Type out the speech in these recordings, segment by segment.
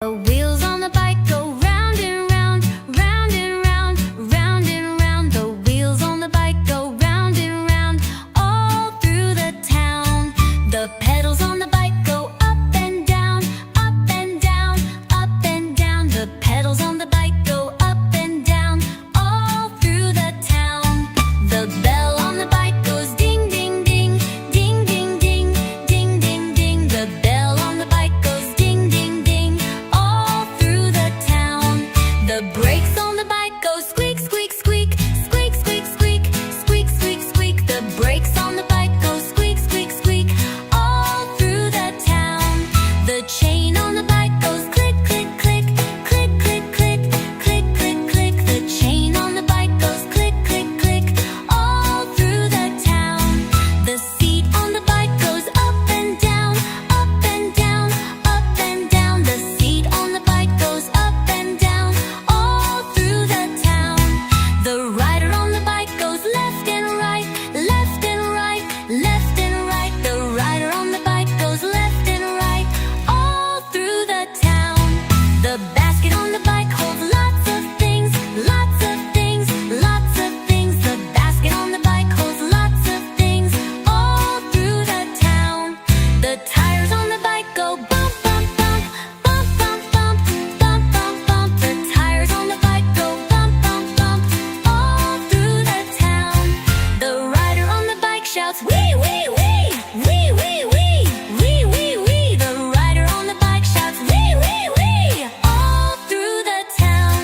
The wheels on the bike go round and round, round and round, round and round. The wheels on the bike go round and round, all through the town. The pedals on the bike go up and down, up and down, up and down. The pedals on the bike go up and down, all through the town. The bell on the bike goes ding, ding, ding, ding, ding, ding, ding, ding, ding. The bell on the bike goes ding, ding, ding, all through the town. The brakes on the bike go squeak, squeak, squeak, squeak, squeak, squeak, squeak, squeak, squeak. The brakes on the bike go squeak, squeak, squeak, all through the town. The chain on the bike goes click, click, click, click, click, click, click, click, click. The chain on the bike goes click, click, click, all through the town. The seat on the bike goes up and down, up and down, up and down. The seat on the bike goes up and down, all through the town. The rider on the bike goes left and right, left and right, left and right. The rider on the bike goes left and right, all through the town. The basket on the bike holds lots of things, lots of things, lots of things. The basket on the bike holds lots of things, all through the town. The tires on the bike go bump, bump, bump, bump, bump, bump, bump, bump, bump. The tires on the bike go bump, bump, bump, all through the town. The rider on the bike shouts wee, wee, wee, wee, wee, wee, wee, wee, wee. The rider on the bike shouts wee, wee, wee, all through the town.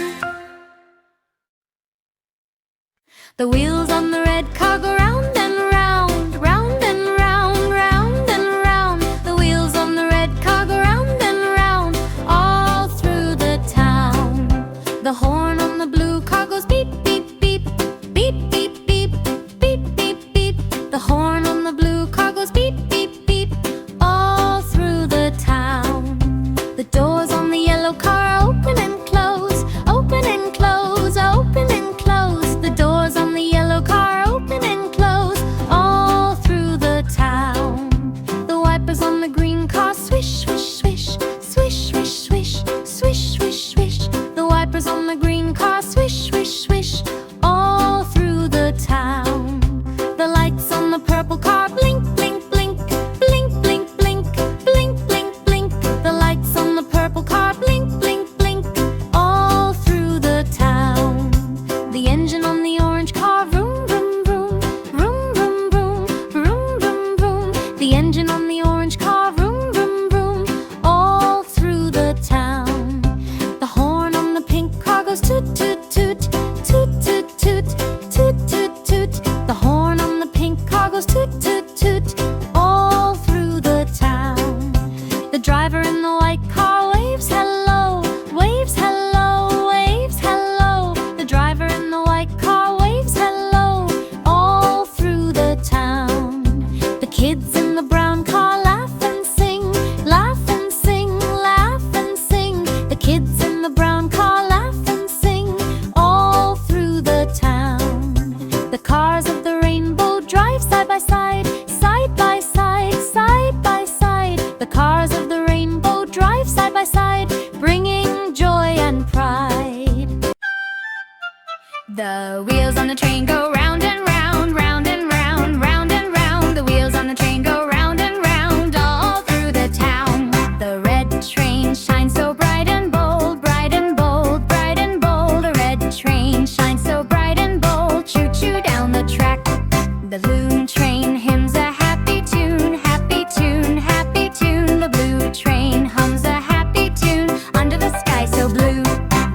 The wheels on the red car go round and round, round and round, round and round. The wheels on the red car go round and round, all through the town. The horn on the blue car goes beep, beep, beep, beep, beep, beep, beep, beep, beep. The horn on the blue car goes beep, beep, beep, all through the town. The doors on the yellow car open and close, open and close, open and close. The doors on the yellow car open and close, all through the town. The wipers on the green car swish, swish, swish, swish, swish, swish, swish, swish, swish. The wipers on the green car swish, swish, swish, all through the town. The lights on the purple car blink, blink, blink, blink, blink, blink, blink, blink, blink. The lights on the purple car blink, blink, blink, all through the town. The engine on the orange car vroom, vroom, vroom, vroom, vroom, vroom, vroom, vroom, vroom. The engine on the orange car vroom, vroom, vroom, all through the town. The horn on the pink car goes toot, toot, toot, toot, toot, toot, toot, toot, toot. The horn on the pink car goes toot, toot, toot, all through the town. The driver in the white car waves hello, waves hello, waves hello. The driver in the white car waves hello, all through the town. The kids in the brown car laugh and sing, laugh and sing, laugh and sing. The kids in the brown car laugh and sing, all through the town. The cars of the rainbow drive side by side, side by side, side by side. The cars of the rainbow drive side by side, bringing joy and pride. The wheels on the train go round and round, round and round, round and round. The wheels on the train go round and round, all through the town. The red train shines so bright and bold, bright and bold, bright and bold. The red train shines so bright and bold, choo choo down the track. The blue train hymns a happy tune, happy tune, happy tune. The blue train hums a happy tune under the sky so blue.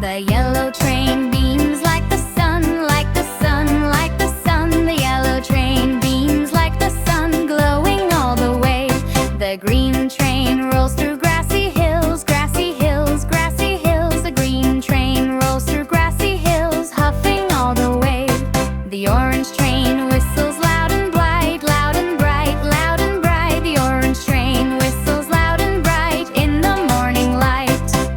The yellow train beams like the sun, like the sun, like the sun. The yellow train beams like the sun, glowing all the way. The green train rolls through grassy hills, grassy hills, grassy hills. The green train rolls through grassy hills, huffing all the way. The orange train whistles loud and bright, loud and bright, loud and bright. The orange train whistles loud and bright in the morning light.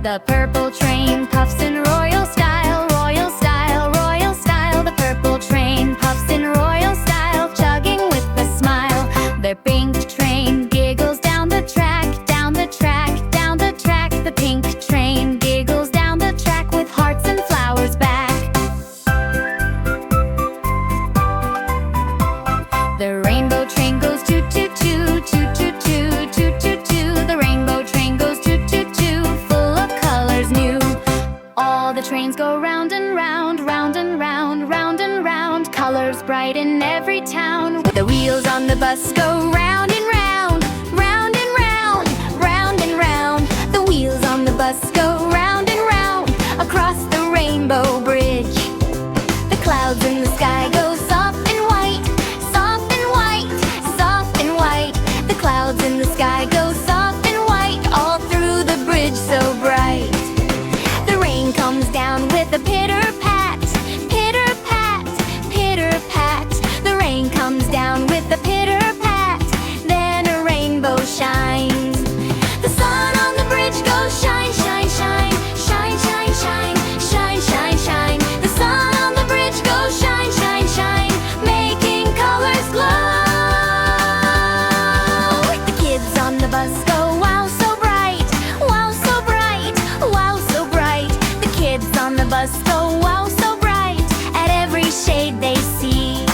The purple train puffs in royal style, royal style, royal style. The purple train puffs in royal style, chugging with a smile. The pink train giggles down the track, down the track, down the track. The pink train bright in every town. The wheels on the bus go round and round, round and round, round and round. The wheels on the bus go round and round across the rainbow bridge. The clouds in the sky go soft and white, soft and white, soft and white. The clouds in the sky go soft and white all through the bridge so bright. The rain comes down with a pitter-pat, pitter-pat, pitter-pat. The rain comes down with a pitter-pat, then a rainbow shines. The sun on the bridge goes shine, shine, shine, shine, shine, shine, shine, shine, shine. The sun on the bridge goes shine, shine, shine, making colors glow. The kids on the bus go wow so bright, wow so bright, wow so bright. The kids on the bus go wow so bright at every shade they see.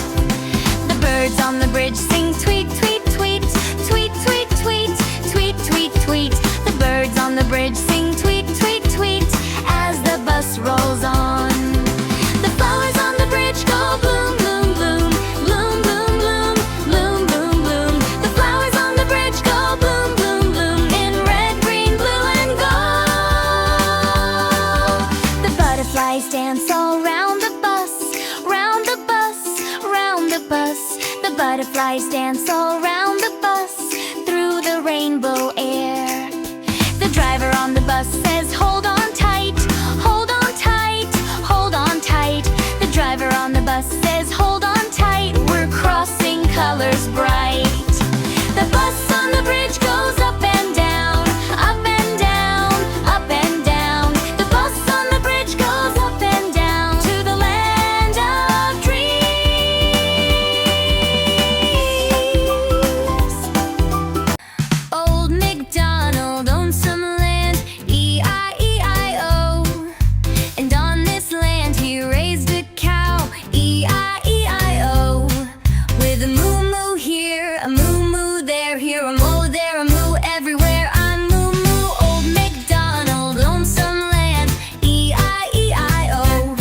The birds on the bridge sing tweet, tweet, tweet, tweet, tweet, tweet, tweet, tweet, tweet. The birds on the bridge sing tweet, tweet, tweet as the bus rolls on. The flowers on the bridge go bloom, bloom, bloom, bloom, bloom, bloom, bloom, bloom, bloom. The flowers on the bridge go bloom, bloom, bloom in red, green, blue, and gold. The butterflies dance all round the bus, round the bus, round the bus. The butterflies dance all round the bus through the rainbow air. The driver on the bus says, hold on tight, hold on tight, hold on tight. The driver on the bus says, hold on tight, we're crossing colors bright. The bus on the bridge goes up and down, up and down, up and down. The bus on the bridge goes up and down to the land of dreams. Old MacDonald owned some land, E-I-E-I-O. And on this land he raised a cow, E-I-E-I-O. With a moo-moo here, a moo-moo there, here a moo, there a moo, everywhere a moo-moo. Old MacDonald owned some land, E-I-E-I-O.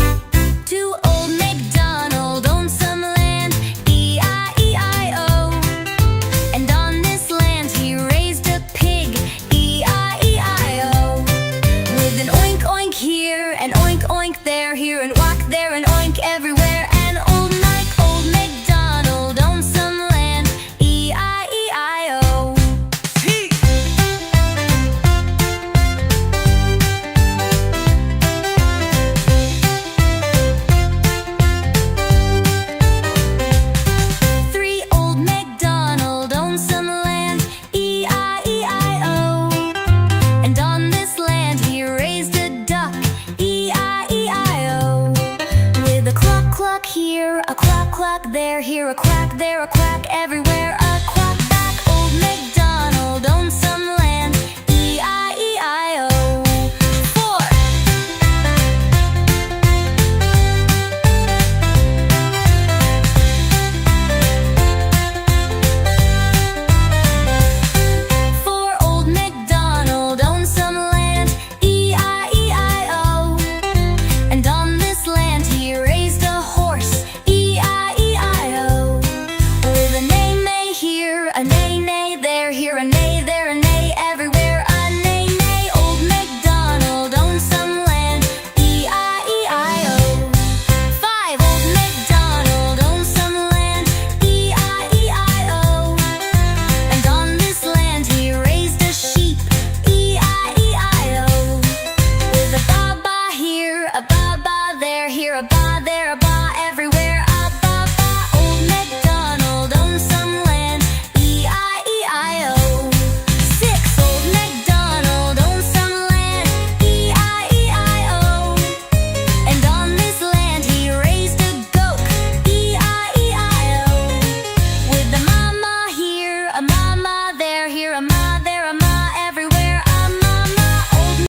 To old MacDonald owned some land, E-I-E-I-O. And on this land he raised a pig, E-I-E-I-O. With an oink oink here, an oink oink there, here an walk there, an oink everywhere. And old MacDonald owned some land, E-I-E-I-O. Three old MacDonald owned some land, E-I-E-I-O. And on this land he raised a duck, E-I-E-I-O. With a cluck cluck here, a cluck cluck there, here a quack, there a quack, everywhere a